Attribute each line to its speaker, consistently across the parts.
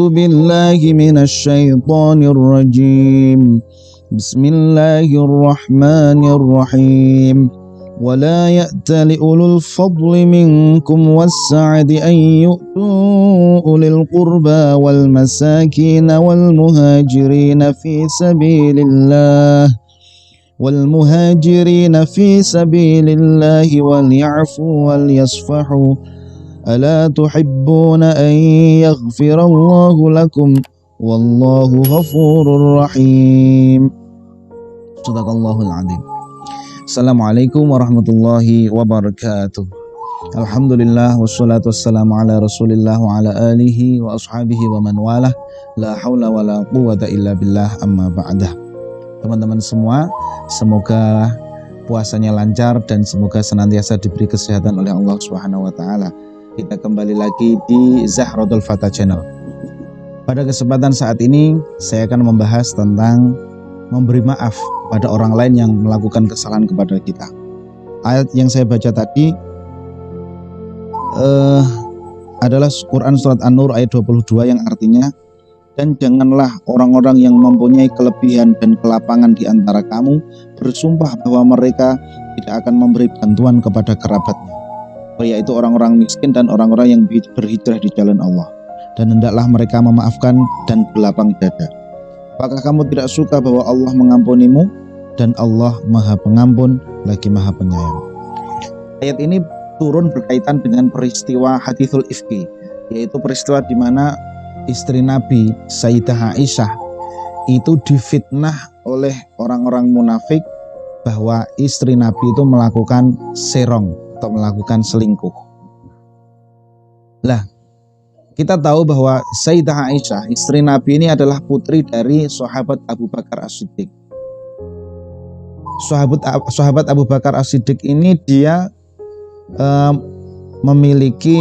Speaker 1: أعوذ بالله من الشيطان الرجيم بسم الله الرحمن الرحيم ولا يأتل أولو الفضل منكم والسعة أن يؤتوا أولي القربى والمساكين والمهاجرين في سبيل الله وليعفوا وليصفحوا ألا تحبون أن يغفر الله لكم والله غفور رحيم. Sadaqallahul Azim. Assalamualaikum warahmatullahi wabarakatuh. Alhamdulillah wassalatu wassalamu ala rasulillah wa ala alihi wa ashabihi wa man walah. La hawla wa la quwata illa billah, amma ba'dah. Teman-teman semua, semoga puasanya lancar dan semoga senantiasa diberi kesehatan oleh Allah Subhanahu wa taala. Kita kembali lagi di Zahratul Fatah Channel. Pada kesempatan saat ini saya akan membahas tentang memberi maaf pada orang lain yang melakukan kesalahan kepada kita. Ayat yang saya baca tadi adalah Quran Surat An-Nur ayat 22 yang artinya, dan janganlah orang-orang yang mempunyai kelebihan dan kelapangan di antara kamu bersumpah bahwa mereka tidak akan memberi bantuan kepada kerabatnya, yaitu orang-orang miskin dan orang-orang yang berhijrah di jalan Allah, dan hendaklah mereka memaafkan dan berlapang dada. Apakah kamu tidak suka bahwa Allah mengampunimu dan Allah Maha Pengampun lagi Maha Penyayang? Ayat ini turun berkaitan dengan peristiwa Hadithul Ifki, yaitu peristiwa di mana istri Nabi Sayyidah Aisyah itu difitnah oleh orang-orang munafik bahwa istri Nabi itu melakukan serong atau melakukan selingkuh. Lah, kita tahu bahwa Sayyidah Aisyah, istri Nabi ini adalah putri dari sahabat Abu Bakar As-Siddiq. Sahabat Abu Bakar As-Siddiq ini dia memiliki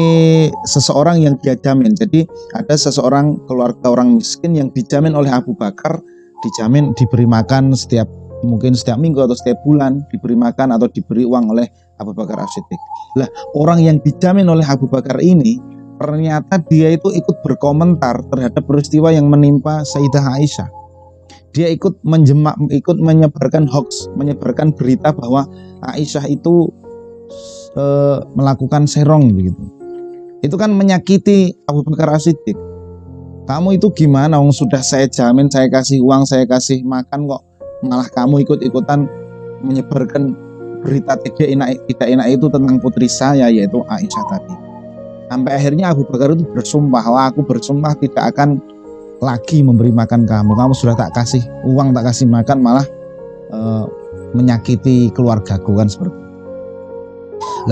Speaker 1: seseorang yang dia jamin. Jadi ada seseorang keluarga orang miskin yang dijamin oleh Abu Bakar, dijamin diberi makan mungkin setiap minggu atau setiap bulan, diberi makan atau diberi uang oleh Abu Bakar As-Siddiq. Lah, orang yang dijamin oleh Abu Bakar ini ternyata dia itu ikut berkomentar terhadap peristiwa yang menimpa Sayyidah Aisyah. Dia ikut menyebarkan hoax, menyebarkan berita bahwa Aisyah itu melakukan serong begitu. Itu kan menyakiti Abu Bakar As-Siddiq. Kamu itu gimana? Sudah saya jamin, saya kasih uang, saya kasih makan, kok malah kamu ikut-ikutan menyebarkan berita tidak enak itu tentang putri saya, yaitu Aisyah tadi. Sampai akhirnya Abu Bakar itu bersumpah, aku bersumpah tidak akan lagi memberi makan kamu. Kamu sudah tak kasih uang, tak kasih makan, malah menyakiti keluargaku, kan seperti itu.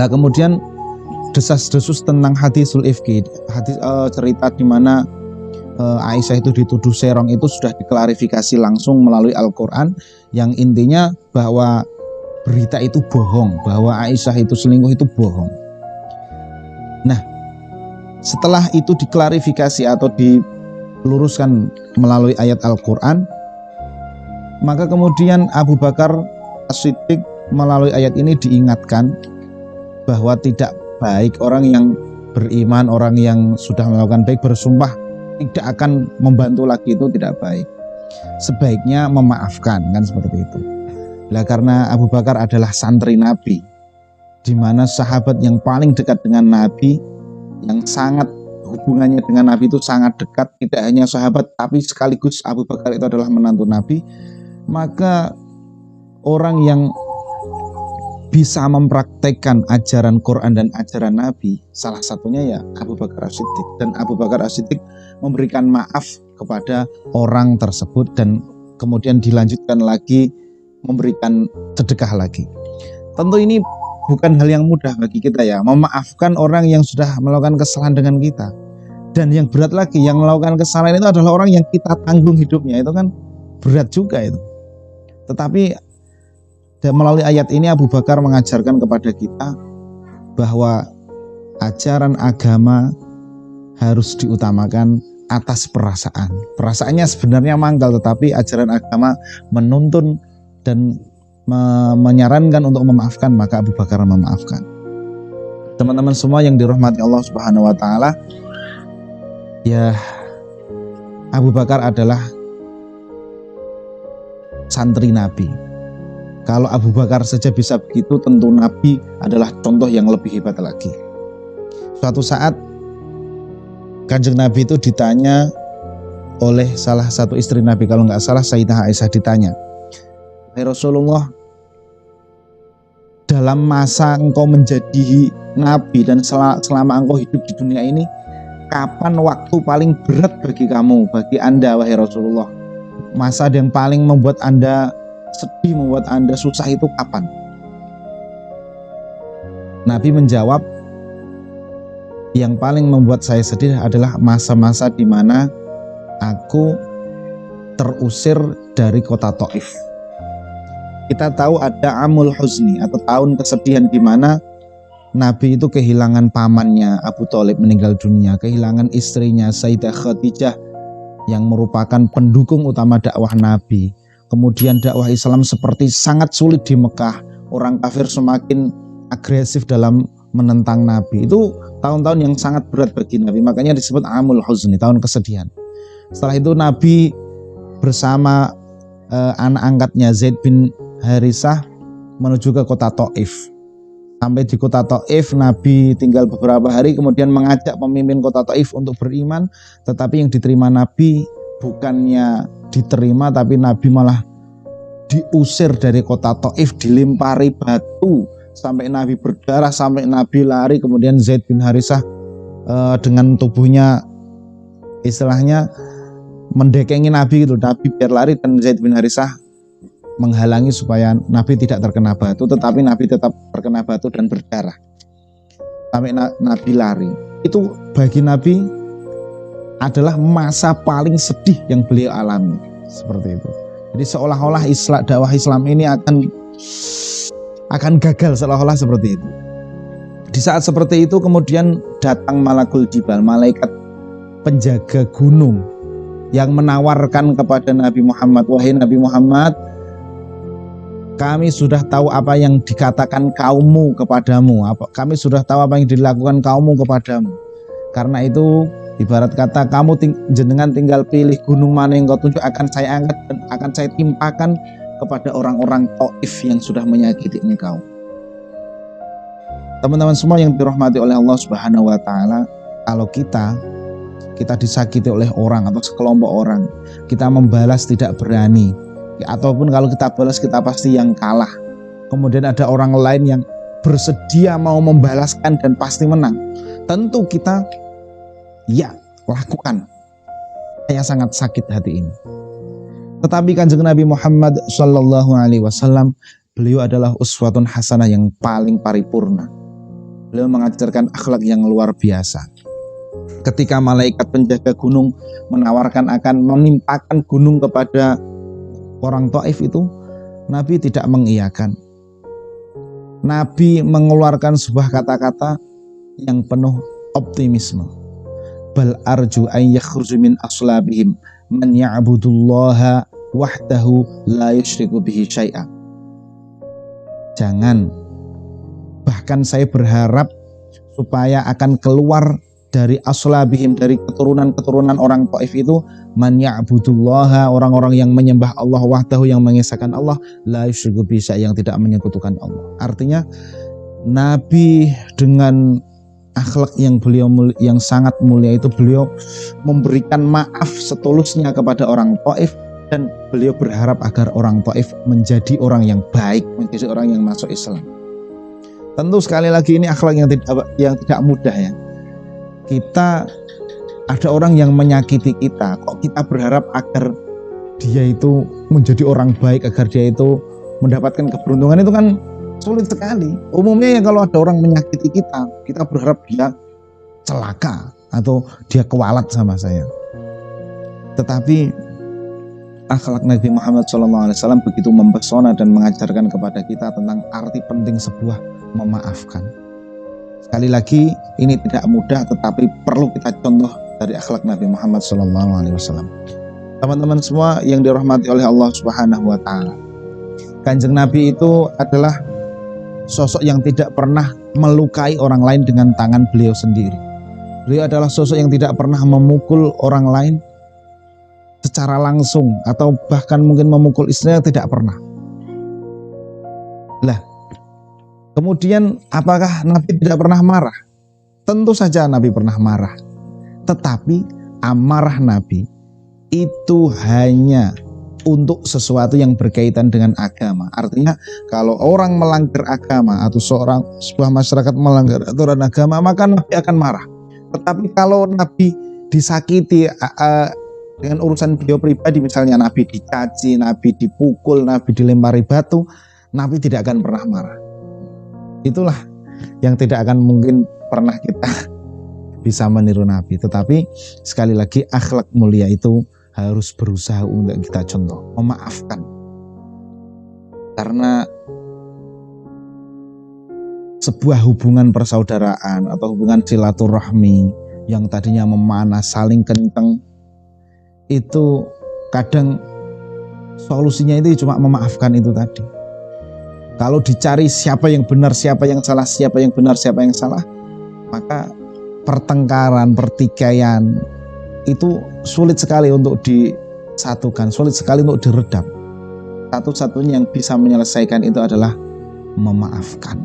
Speaker 1: Lah kemudian desas-desus tentang Hadithul Ifki, cerita di mana Aisyah itu dituduh serong itu sudah diklarifikasi langsung melalui Al-Quran, yang intinya bahwa berita itu bohong, bahwa Aisyah itu selingkuh itu bohong. Nah, setelah itu diklarifikasi atau diluruskan melalui ayat Al-Quran, maka kemudian Abu Bakar As-Siddiq melalui ayat ini diingatkan bahwa tidak baik orang yang beriman, orang yang sudah melakukan baik bersumpah tidak akan membantu lagi, itu tidak baik. Sebaiknya memaafkan, kan seperti itu. Lah karena Abu Bakar adalah santri Nabi, di mana sahabat yang paling dekat dengan Nabi, yang sangat hubungannya dengan Nabi itu sangat dekat, tidak hanya sahabat tapi sekaligus Abu Bakar itu adalah menantu Nabi, maka orang yang bisa mempraktekkan ajaran Quran dan ajaran Nabi, salah satunya ya Abu Bakar As-Siddiq. Dan Abu Bakar As-Siddiq memberikan maaf kepada orang tersebut dan kemudian dilanjutkan lagi memberikan sedekah lagi. Tentu ini bukan hal yang mudah bagi kita ya, memaafkan orang yang sudah melakukan kesalahan dengan kita. Dan yang berat lagi, yang melakukan kesalahan itu adalah orang yang kita tanggung hidupnya, itu kan berat juga itu. Tetapi dan melalui ayat ini Abu Bakar mengajarkan kepada kita bahwa ajaran agama harus diutamakan atas perasaan. Perasaannya sebenarnya mangkal, tetapi ajaran agama menuntun dan menyarankan untuk memaafkan, maka Abu Bakar memaafkan. Teman-teman semua yang dirahmati Allah Subhanahu wa taala, ya Abu Bakar adalah santri Nabi. Kalau Abu Bakar saja bisa begitu, tentu Nabi adalah contoh yang lebih hebat lagi. Suatu saat Kanjeng Nabi itu ditanya oleh salah satu istri Nabi, kalau nggak salah Sayyidah Aisyah, ditanya, "Hai Rasulullah, dalam masa engkau menjadi Nabi dan selama engkau hidup di dunia ini, kapan waktu paling berat bagi kamu, bagi Anda wahai Rasulullah? Masa yang paling membuat Anda sedih, membuat Anda susah itu kapan?" Nabi menjawab, yang paling membuat saya sedih adalah masa-masa di mana aku terusir dari kota Taif. Kita tahu ada Amul Huzni atau tahun kesedihan di mana Nabi itu kehilangan pamannya Abu Thalib meninggal dunia, kehilangan istrinya Sayyidah Khadijah yang merupakan pendukung utama dakwah Nabi. Kemudian dakwah Islam seperti sangat sulit di Mekah, orang kafir semakin agresif dalam menentang Nabi. Itu tahun-tahun yang sangat berat bagi Nabi, makanya disebut Amul Huzni, tahun kesedihan. Setelah itu Nabi bersama anak angkatnya Zaid bin Harisah menuju ke kota Taif. Sampai di kota Taif, Nabi tinggal beberapa hari, kemudian mengajak pemimpin kota Taif untuk beriman. Tetapi yang diterima Nabi bukannya diterima, tapi Nabi malah diusir dari kota Taif, dilempari batu sampai Nabi berdarah, sampai Nabi lari. Kemudian Zaid bin Harisah dengan tubuhnya istilahnya mendekengi Nabi gitu, Nabi biar lari, dan Zaid bin Harisah menghalangi supaya Nabi tidak terkena batu, tetapi Nabi tetap terkena batu dan berdarah sampai Nabi lari. Itu bagi Nabi adalah masa paling sedih yang beliau alami, seperti itu. Jadi seolah-olah dakwah Islam ini akan gagal, seolah-olah seperti itu. Di saat seperti itu kemudian datang Malakul Jibal, malaikat penjaga gunung, yang menawarkan kepada Nabi Muhammad, "Wahai Nabi Muhammad, kami sudah tahu apa yang dikatakan kaummu kepadamu, kami sudah tahu apa yang dilakukan kaummu kepadamu. Karena itu ibarat kata kamu jenengan tinggal pilih gunung mana yang kau tunjuk, akan saya angkat dan akan saya timpakan kepada orang-orang Taif yang sudah menyakiti engkau." Teman-teman semua yang dirahmati oleh Allah Subhanahu wa taala, kalau kita disakiti oleh orang atau sekelompok orang, kita membalas tidak berani, ataupun kalau kita balas kita pasti yang kalah. Kemudian ada orang lain yang bersedia mau membalaskan dan pasti menang, tentu kita ya lakukan. Saya sangat sakit hati ini. Tetapi Kanjeng Nabi Muhammad Shallallahu Alaihi Wasallam, beliau adalah uswatun hasanah yang paling paripurna. Beliau mengajarkan akhlak yang luar biasa. Ketika malaikat penjaga gunung menawarkan akan menimpakan gunung kepada orang Taif itu, Nabi tidak mengiyakan. Nabi mengeluarkan sebuah kata-kata yang penuh optimisme. Bal arju an yakhruju min aslabihim man ya'budullaha wahdahu la yusyriku bihi syai'a. Jangan, bahkan saya berharap supaya akan keluar dari aslabihim, dari keturunan-keturunan orang Taif itu, man ya'budullaha, orang-orang yang menyembah Allah wahdahu, yang mengesahkan Allah, la yusyriku bihi syai'a, yang tidak menyekutukan Allah. Artinya Nabi dengan akhlak yang sangat mulia itu, beliau memberikan maaf setulusnya kepada orang Taif, dan beliau berharap agar orang Taif menjadi orang yang baik, menjadi orang yang masuk Islam. Tentu sekali lagi ini akhlak yang tidak mudah ya. Kita ada orang yang menyakiti kita, kok kita berharap agar dia itu menjadi orang baik, agar dia itu mendapatkan keberuntungan, itu kan sulit sekali. Umumnya ya kalau ada orang menyakiti kita, kita berharap dia celaka atau dia kewalat sama saya. Tetapi akhlak Nabi Muhammad SAW begitu mempesona dan mengajarkan kepada kita tentang arti penting sebuah memaafkan. Sekali lagi, ini tidak mudah, tetapi perlu kita contoh dari akhlak Nabi Muhammad SAW. Teman-teman semua yang dirahmati oleh Allah Subhanahu wa taala, Kanjeng Nabi itu adalah sosok yang tidak pernah melukai orang lain dengan tangan beliau sendiri. Beliau adalah sosok yang tidak pernah memukul orang lain secara langsung atau bahkan mungkin memukul istrinya, tidak pernah. Lah, kemudian apakah Nabi tidak pernah marah? Tentu saja Nabi pernah marah. Tetapi amarah Nabi itu hanya untuk sesuatu yang berkaitan dengan agama. Artinya kalau orang melanggar agama atau sebuah masyarakat melanggar aturan agama, maka Nabi akan marah. Tetapi kalau Nabi disakiti dengan urusan beliau pribadi, misalnya Nabi dicaci, Nabi dipukul, Nabi dilempari batu, Nabi tidak akan pernah marah. Itulah yang tidak akan mungkin pernah kita bisa meniru Nabi. Tetapi sekali lagi, akhlak mulia itu harus berusaha untuk kita contoh, memaafkan. Karena sebuah hubungan persaudaraan atau hubungan silaturahmi yang tadinya memanas, saling kenceng, itu kadang solusinya itu cuma memaafkan itu tadi. Kalau dicari siapa yang benar, siapa yang salah, siapa yang benar, siapa yang salah, maka pertengkaran, pertikaian itu sulit sekali untuk disatukan, sulit sekali untuk diredam. Satu-satunya yang bisa menyelesaikan itu adalah memaafkan.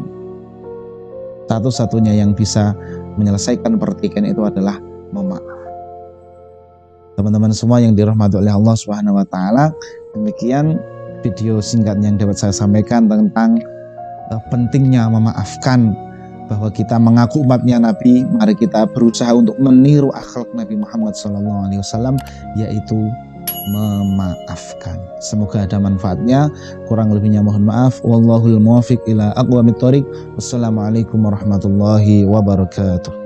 Speaker 1: Satu-satunya yang bisa menyelesaikan pertikaian itu adalah memaaf. Teman-teman semua yang dirahmati oleh Allah Subhanahu wa taala, demikian video singkat yang dapat saya sampaikan tentang pentingnya memaafkan, bahwa kita mengaku umatnya Nabi, mari kita berusaha untuk meniru akhlak Nabi Muhammad SAW, yaitu memaafkan. Semoga ada manfaatnya. Kurang lebihnya mohon maaf. Wallahul muwaffiq ila aqwamit thoriq. Wassalamualaikum warahmatullahi wabarakatuh.